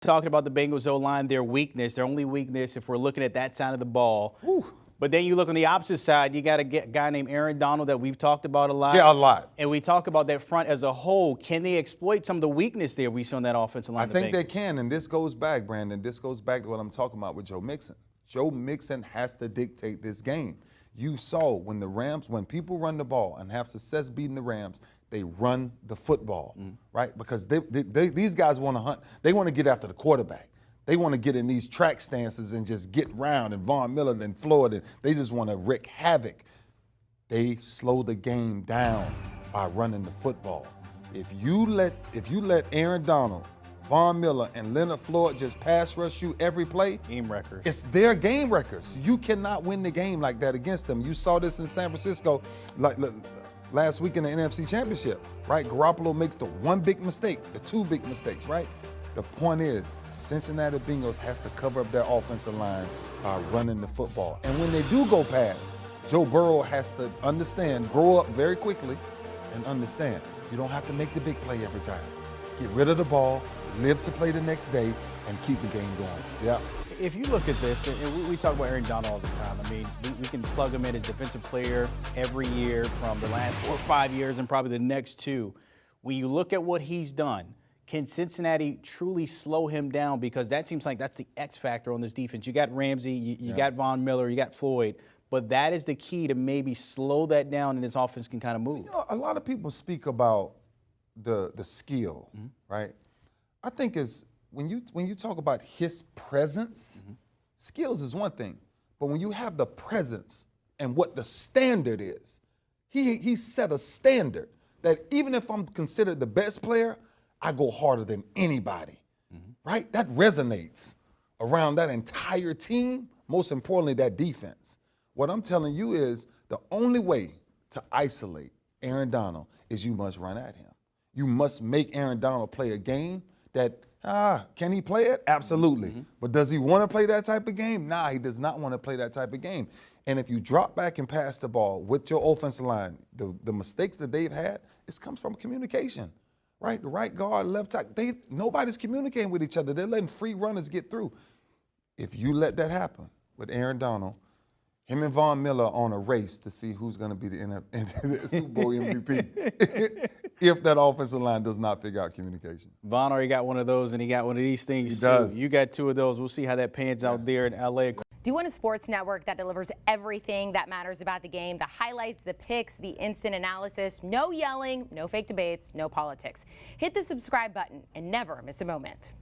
Talking about the Bengals O-Line, their weakness, their only weakness, if we're looking at that side of the ball. Whew. But then you look on the opposite side, you got a guy named Aaron Donald that we've talked about a lot. Yeah, a lot. And we talk about that front as a whole. Can they exploit some of the weakness there we saw on that offensive line? I think they can, and this goes back, Brandon. This goes back to what I'm talking about with Joe Mixon. Joe Mixon has to dictate this game. You saw when people run the ball and have success beating the Rams, they run the football, right? Because these guys want to hunt. They want to get after the quarterback. They want to get in these track stances and just get round, and Von Miller and Floyd, and they just want to wreak havoc. They slow the game down by running the football. If you let Aaron Donald, Von Miller, and Leonard Floyd just pass rush you every play, game record. It's their game records. You cannot win the game like that against them. You saw this in San Francisco last week in the NFC Championship, right? Garoppolo makes the one big mistake, the two big mistakes, right? The point is, Cincinnati Bengals has to cover up their offensive line by running the football. And when they do go pass, Joe Burrow has to understand, grow up very quickly and understand, you don't have to make the big play every time. Get rid of the ball, live to play the next day, and keep the game going. Yeah. If you look at this, and we talk about Aaron Donald all the time. I mean, we can plug him in as defensive player every year from the last 4 or 5 years and probably the next 2. When you look at what he's done, can Cincinnati truly slow him down? Because that seems like that's the X factor on this defense. You got Ramsey, you got Von Miller, you got Floyd, but that is the key to maybe slow that down and this offense can kind of move. You know, a lot of people speak about the skill, right? I think when you talk about his presence, skills is one thing, but when you have the presence and what the standard is, he set a standard that even if I'm considered the best player, I go harder than anybody, right? That resonates around that entire team, most importantly, that defense. What I'm telling you is the only way to isolate Aaron Donald is you must run at him. You must make Aaron Donald play a game that, can he play it? Absolutely. But does he want to play that type of game? Nah, he does not want to play that type of game. And if you drop back and pass the ball with your offensive line, the mistakes that they've had, it comes from communication. Right, the right guard, left tackle, nobody's communicating with each other. They're letting free runners get through. If you let that happen with Aaron Donald, him and Von Miller are on a race to see who's going to be the Super Bowl MVP if that offensive line does not figure out communication. Von already got one of those, and he got one of these things. He does. You got 2 of those. We'll see how that pans out there in L.A. Do you want a sports network that delivers everything that matters about the game? The highlights, the picks, the instant analysis, no yelling, no fake debates, no politics. Hit the subscribe button and never miss a moment.